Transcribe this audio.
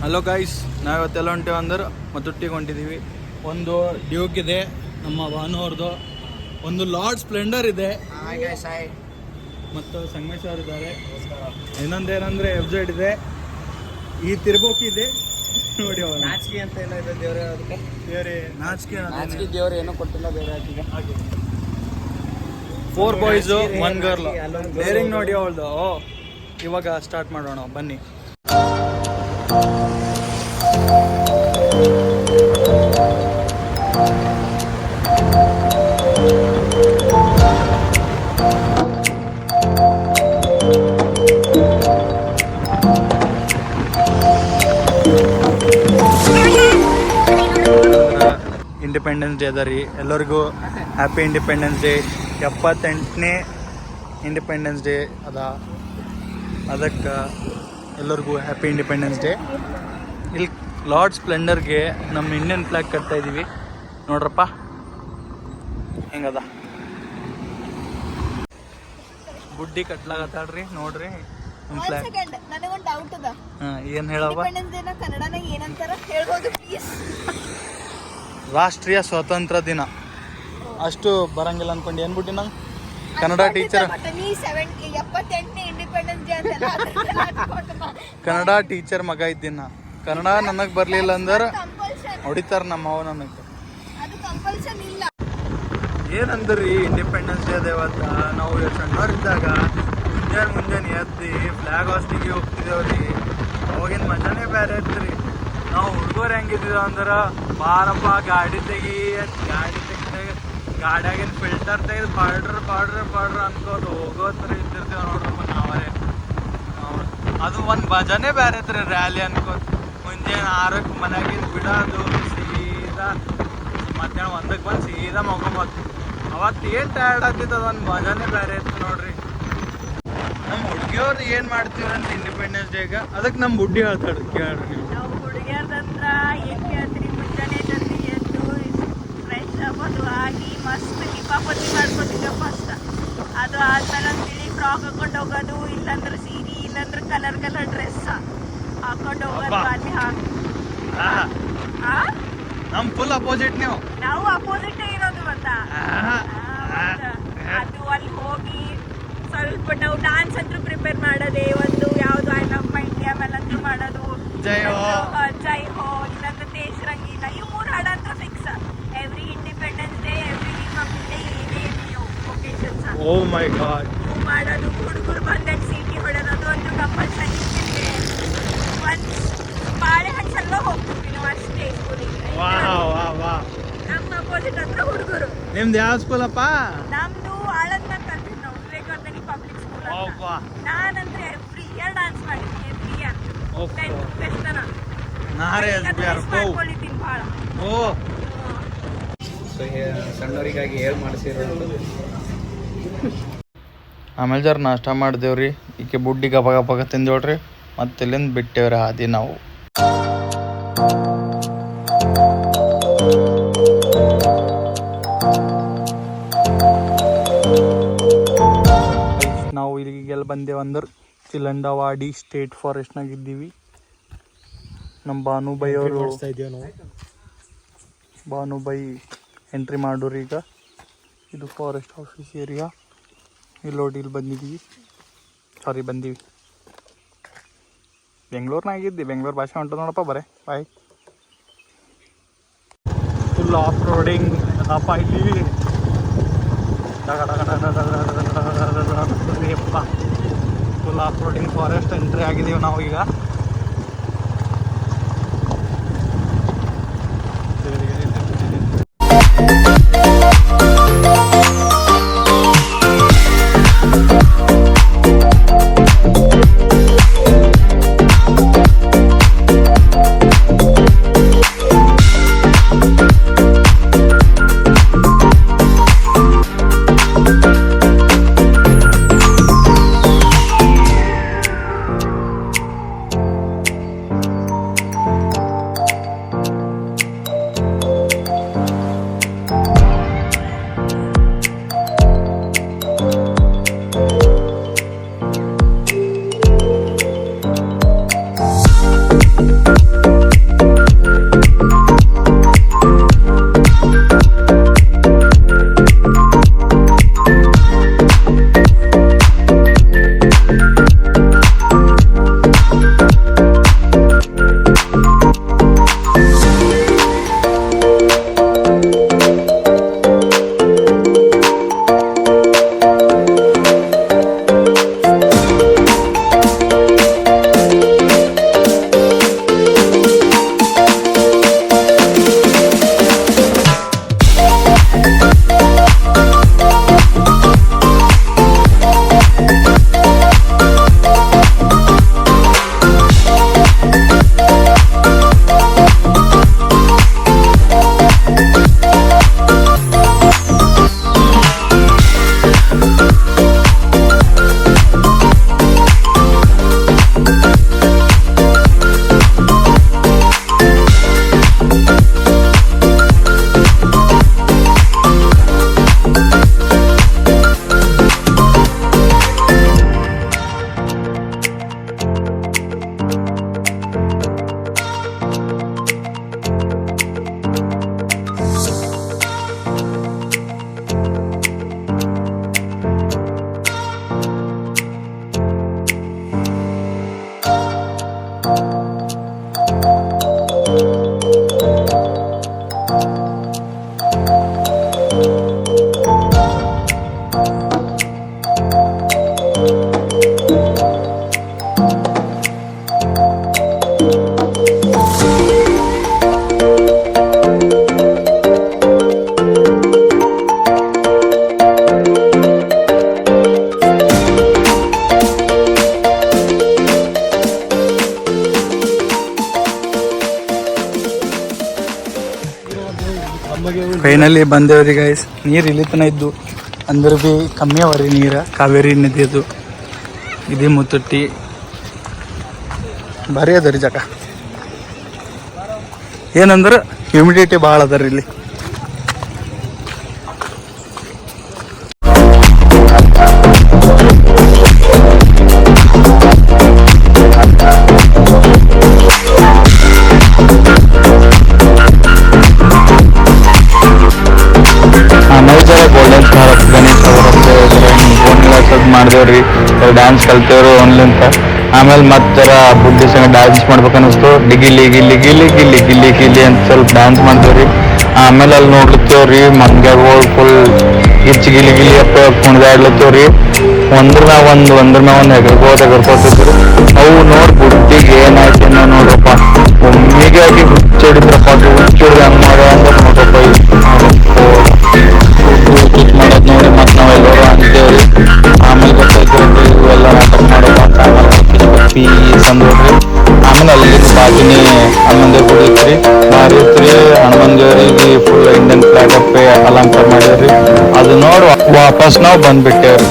Hello guys, ನಾವಿವತ್ತೆಲ್ಲ ಹೊಂಟೇವೆ ಅಂದ್ರೆ ಮತ್ತೊಟ್ಟಿಗೆ ಹೊಂಟಿದ್ದೀವಿ. ಒಂದು Duke ಇದೆ ನಮ್ಮ ಭಾನು ಅವ್ರದ್ದು, ಒಂದು ಲಾರ್ಡ್ ಸ್ಪ್ಲೆಂಡರ್ ಇದೆ ಮತ್ತು ಸಂಗಮೇಶ್ ಅವರು ಇದ್ದಾರೆ. ಇನ್ನೊಂದೇನಂದ್ರೆ FZ ಇದೆ, ಈ ತಿರ್ಬೋಕಿ ಇದೆ ನೋಡಿ. ಅವ್ರು ನಾಚಿಕೆ ಅಂತ ಎಲ್ಲ ಇದೆ ದೇವ್ರೆ, ಅದಕ್ಕೆ ದೇವ್ರೆ ನಾಚಿಕೆ ದೇವ್ರು ಏನೂ ಕೊಟ್ಟಿಲ್ಲ ದೇವ್ರೆ ಆಕಿಗೆ. 4 ಬಾಯ್ಸ್ 1 ಗರ್ಲ್ ಡೇರಿಂಗ್ ನೋಡಿ ಅವಳ್ದು. ಇವಾಗ ಸ್ಟಾರ್ಟ್ ಮಾಡೋಣ ಬನ್ನಿ. ಇಂಡಿಪೆಂಡೆನ್ಸ್ ಡೇ ಅದ ರೀ, ಎಲ್ಲರಿಗೂ ಹ್ಯಾಪಿ ಇಂಡಿಪೆಂಡೆನ್ಸ್ ಡೇ. 78ನೇ ಇಂಡಿಪೆಂಡೆನ್ಸ್ ಡೇ ಅದ, ಅದಕ್ಕೆ ಎಲ್ಲರಿಗೂ ಹ್ಯಾಪಿ ಇಂಡಿಪೆಂಡೆನ್ಸ್ ಡೇ. ಇಲ್ಲಿ ಲಾರ್ಡ್ ಸ್ಪ್ಲೆಂಡರ್ಗೆ ನಮ್ಮ ಇಂಡಿಯನ್ ಫ್ಲಾಗ್ ಕಟ್ತಾ ಇದ್ದೀವಿ ನೋಡ್ರಪ್ಪ, ಹೆಂಗದ ಬುಡ್ಡಿ ಕಟ್ಲಾಗತ್ತಾಳ್ರಿ ನೋಡ್ರಿ ನಿಮ್ಮ ಫ್ಲಾಗ್. ನನಗೊಂದು ಡೌಟ್ ಅದ, ಏನು ಹೇಳವ? ಕನ್ನಡನಾಗ ಏನಂತಾರ ಹೇಳ್ಬೋದು ಪ್ಲೀಸ್? ರಾಷ್ಟ್ರೀಯ ಸ್ವಾತಂತ್ರ್ಯ ದಿನ. ಅಷ್ಟು ಬರಂಗಿಲ್ಲ ಅನ್ಕೊಂಡು ಏನು ಬಿಟ್ಟು ನಂಗೆ ಕನ್ನಡ ಟೀಚರ್, 78ನೇ ಇಂಡಿಪೆಂಡೆನ್ಸ್ ಡೇ ಅಂತ ಕನ್ನಡ ಟೀಚರ್ ಮಗ ಇದ್ದೀನ. ಕನ್ನಡ ನನಗೆ ಬರಲಿಲ್ಲ ಅಂದ್ರೆ ಹೊಡಿತಾರ ನಮ್ಮವ ನನಗೆ. ಅದು ಕಂಪಲ್ಸನ್ ಇಲ್ಲ. ಏನಂದ್ರಿ ಇಂಡಿಪೆಂಡೆನ್ಸ್ ಡೇ ದೇವತ್ತ ನಾವು ಸಣ್ಣವರಿದ್ದಾಗ ಮುಂಜಾನೆ ಎದ್ದು ಫ್ಲಾಗ್ ಹಾಸ್ಟಿಗೆ ಹೋಗ್ತಿದ್ದೇವ್ರಿ. ಅವಾಗಿನ ಮಜಾನೇ ಬೇರೆ ಇತ್ತು. ನಾವು ಹುಡುಗರು ಹೆಂಗಿದ್ದೀವಿ ಅಂದ್ರೆ ಬಾರಪ್ಪ ಗಾಡಿ ತೆಗಿದಾಗ ಗಾಡಿಯಾಗಿನ ಫಿಲ್ಟರ್ ತೆಗೆದು ಪಾಡ್ರ್ ಅನ್ಕೋದು ಹೋಗೋತ್ರ ಇದ್ದಿರ್ತೀವಿ ನೋಡ್ರಪ್ಪ ನಾವೇ. ಅದು ಒಂದು ಭಜನೆ ಬೇರೆ ಐತ್ರಿ, ರ್ಯಾಲಿ ಅನ್ಕೋತ ಮುಂಜಾನೆ 6ಕ್ಕೆ ಮನೆಯಾಗಿಂದ ಬಿಡೋದು, ಸೀದಾ ಮಧ್ಯಾಹ್ನ 1ಕ್ಕೆ ಬಂದು ಸೀದಾ ಮಗೊಂಬತ್ತು. ಅವತ್ತು ಏನು ಟಯರ್ಡ್ ಆಗ್ತಿತ್ತು, ಅದೊಂದು ಭಜನೆ ಬೇರೆ ಇತ್ತು ನೋಡ್ರಿ. ನಮ್ಮ ಹುಡುಗಿಯವ್ರು ಏನು ಮಾಡ್ತೀವಿ ಅಂತ ಇಂಡಿಪೆಂಡೆನ್ಸ್ ಡೇಗ, ಅದಕ್ಕೆ ನಮ್ಮ ಬುಡ್ಡಿ ಹೇಳ್ತಾಳೆ ಕೇಳ್ರಿ ನೀವು. ನಾವು ಹುಡುಗಿಯರ್ದಂದ್ರ ಏನು ಕೇಳ್ತೀರಿ, ಮುಂಜಾನೆ ಜಲ್ದಿ ಎದ್ದು ಫ್ರೆಶ್ ಆಗೋದು ಆಗಿ ಮಸ್ತ್ ಲಿಪಾಪತಿ ಮಾಡ್ಕೊತಿದ್ದೆ ಫಸ್ಟ್. ಅದು ಆದ್ಮೇಲೆ ಒಂದು ತಿಳಿ ಫ್ರಾಕ್ ಹಾಕೊಂಡು ಹೋಗೋದು, ಇಲ್ಲಾಂದ್ರೆ ಸೀರೆ, ಇಲ್ಲಾಂದ್ರೆ ಕಲರ್ ಡ್ರೆಸ್ ಹಾಕೊಂಡು ಹೋಗೋದು. ಅಲ್ಲಿ ನಮ್ಮ ಫುಲ್ ಅಪೋಸಿಟ್ ನೀವು. ನಾವು ಅಪೋಸಿಟ್ ಇರೋದು ಗೊತ್ತಾ. ಅದು ಅಲ್ಲಿ ಹೋಗಿ ಸ್ವಲ್ಪ ನಾವು ಡಾನ್ಸ್ ಅಂತೂ ಪ್ರಿಪೇರ್ ಮಾಡೋದೇ, ಒಂದು ಯಾವುದು ಐ ಲವ್ ಮೈ ಇಂಡಿಯಾ ಮೇಲಂತೂ ಮಾಡೋದು, ಜೈ ಹೋ ಇಲ್ಲಾಂದ್ರೆ ದೇಶ ರಂಗೀಲ, ಇವು 3 ಹಾಡಂತೂ fix. Every independence day, every republic day, ಏನೇ ಒಕೇಶನ್ಸ್ ಓ ಮೈ ಗಾಡ್ ಮಾಡೋದು. ಹುಡುಗರು ಬಂದಾಗ ಸೀಟಿ ಹೊಡೋದು, ಅದು ಒಂದು ಕಂಪಲ್ಸರಿ ಇರ್ತಿದೆ. ಒಂದು ಬಾಳೆಹಣ್ಣು ಸಲ ಹೋಗ್ತೀವಿ ನಾವು ಅಷ್ಟೇ ಸ್ಕೂಲಿಗೆ. ನಮ್ಮ ಅಪೋಸಿಟ್ ಹತ್ರ ಹುಡುಗರು. ನಿಮ್ದು ಯಾವ ಸ್ಕೂಲಪ್ಪ? ನಮ್ದು ಆಳಂದ್ನಾಗ ಕಲ್ತಿದ್ದು ನಾವು, ವಿವೇಕಾನಂದ ಪಬ್ಲಿಕ್ ಸ್ಕೂಲ್ ಅಂತ. ನಾನಂದ್ರೆ ಎವ್ರಿ ಇಯರ್ ಡಾನ್ಸ್ ಮಾಡಿದ್ದೀನಿ, ಎವ್ರಿ ಇಯರ್ 10th ಬೆಸ್ಟ್ ತನ ಮಾಡ್ಕೊಂಡಿದ್ದೀನಿ ಭಾಳ. ಸಣ್ಣವರಿಗಾಗಿ ಹೇಳಿ ಮಾಡಿಸಿರೋದು. ಆಮೇಲೆ ಜರ ನಾಷ್ಟ ಮಾಡಿದೇವ್ರಿ, ಈಕೆ ಬುಡ್ಡಿ ಗಪ ತಿಂದೇವ್ರಿ, ಮತ್ತೆ ಇಲ್ಲಿಂದ ಬಿಟ್ಟೇವ್ರಿ ಹಾದಿ ನಾವು. ನಾವು ಇಲ್ಲಿಗೆಲ್ಲ ಬಂದೇವು ಅಂದ್ರೆ ಚಿಲಂಡವಾಡಿ ಸ್ಟೇಟ್ ಫಾರೆಸ್ಟ್ನಾಗ ಇದ್ದೀವಿ. ನಮ್ಮ ಭಾನುಬೈ ಅವರು ಭಾನುಬೈ ಎಂಟ್ರಿ ಮಾಡೋರು. ಈಗ ಇದು ಫಾರೆಸ್ಟ್ ಆಫೀಸ್ ಏರಿಯಾ. ಇಲ್ಲಿ ನೋಡಿ, ಇಲ್ಲಿ ಬಂದಿದ್ದೀವಿ, ಬಂದೀವಿ. ಬೆಂಗಳೂರಿನಾಗಿದ್ದಿ, ಬೆಂಗಳೂರು ಭಾಷೆ ಹೊಂಟದ ನೋಡಪ್ಪ ಬರೇ. ಬಾಯ್. ಫುಲ್ ಆಫ್ ರೋಡಿಂಗ್ ಅದಪ್ಪ ಇಲ್ಲಿ. Full off roading forest entry ಆಗಿದ್ದೀವಿ ನಾವು ಈಗ. ಫೈನಲಿ ಬಂದೇವ್ರಿ ಗೈಸ್. ನೀರು ಇಲ್ಲಿ ತನ ಇದ್ದು ಅಂದ್ರೆ ಭೀ ಕಮ್ಮಿ ಅವರಿ ನೀರು. ಕಾವೇರಿ ನದಿ ಅದು ಇದೇ ಮುತ್ತಟ್ಟಿ ಭಾರಿ ಅದ ರೀ ಜಾಗ. ಏನಂದ್ರೆ ಹ್ಯೂಮಿಡಿಟಿ ಭಾಳ ಅದ ರೀ ಇಲ್ಲಿ. ಗೋಲ್ಡನ್ ಸ್ಟಾರ್ ಆಫ್ ಗಣೇಶ್ ಅವರ ಮಾಡಿದೇವ್ರಿ. ಡ್ಯಾನ್ಸ್ ಕಲ್ತೇವ್ರು ಓನ್ಲಿಂತ. ಆಮೇಲೆ ಮತ್ತೆ ಬುದ್ಧಿ ಸಂಗ ಡ್ಯಾನ್ಸ್ ಮಾಡ್ಬೇಕನ್ನಿಸ್ತು. ಡಿಗಿಲಿ ಗಿಲ್ಲಿ ಗಿಲ್ಲಿ ಗಿಲ್ಲಿ ಗಿಲ್ಲಿ ಗಿಲ್ಲಿ ಅಂತ ಸ್ವಲ್ಪ ಡ್ಯಾನ್ಸ್ ಮಾಡ್ತೇವ್ರಿ. ಆಮೇಲೆ ಅಲ್ಲಿ ನೋಡ್ಲತ್ತೇವ್ರಿ ಮಂಗ್ಯಾಗಳು ಫುಲ್ ಗಿಚ್ಚಿ ಗಿಲಿ ಗಿಲಿ ಅಪ್ಪ ಕುಣಿದಾಡ್ಲತ್ತೇವ್ರಿ. ಒಂದ್ರ ಮ್ಯಾಗ ಒಂದು ಎಗರ್ಕೋತಿದ್ರು. ಅವು ನೋಡಿ ಬುದ್ಧಿಗೆ ಏನಾಯ್ತು ನೋಡ್ರಪ್ಪ, ಒಮ್ಮಿಗೆ ಆಗಿ ಹುಚ್ಚಿಡಿದ್ರಪ್ಪ. ಅದು ಹುಚ್ಚಿಡ್ದು ಹಂಗೆ ಮಾಡೋ ಅಂದ್ರೆ ನೋಡ್ರಪ್ಪ ಮಾಡೋದು ನೋಡಿ ಮತ್ತೆ ನಾವೆಲ್ಲರೂ ಅಂತೇವ್ರಿ. ಆಮೇಲೆ ಗೊತ್ತಾಯ್ತು ಇವೆಲ್ಲ ನಾಟಕ ಮಾಡೋದು ಅಂತ. ಆಮೇಲೆ ತಂದ್ರಿ. ಆಮೇಲೆ ಅಲ್ಲಿ ಬಾಗಿನಿ ಹನುಮಂತ ದೇವ್ರ ಗುಡಿ ಇತ್ರಿ, ಭಾರಿ ಇತ್ರಿ. ಹನುಮಂತ ದೇವ್ರಿಗೆ ಫುಲ್ ಇಂಡಿಯನ್ ಫ್ಲಾಗ್ ಅಪ್ಪೆ ಅಲಂಕಾರ ಮಾಡಿದ್ರಿ. ಅದು ನೋಡಿ ವಾಪಸ್ ನಾವು ಬಂದ್ಬಿಟ್ಟೇವ್ರಿ.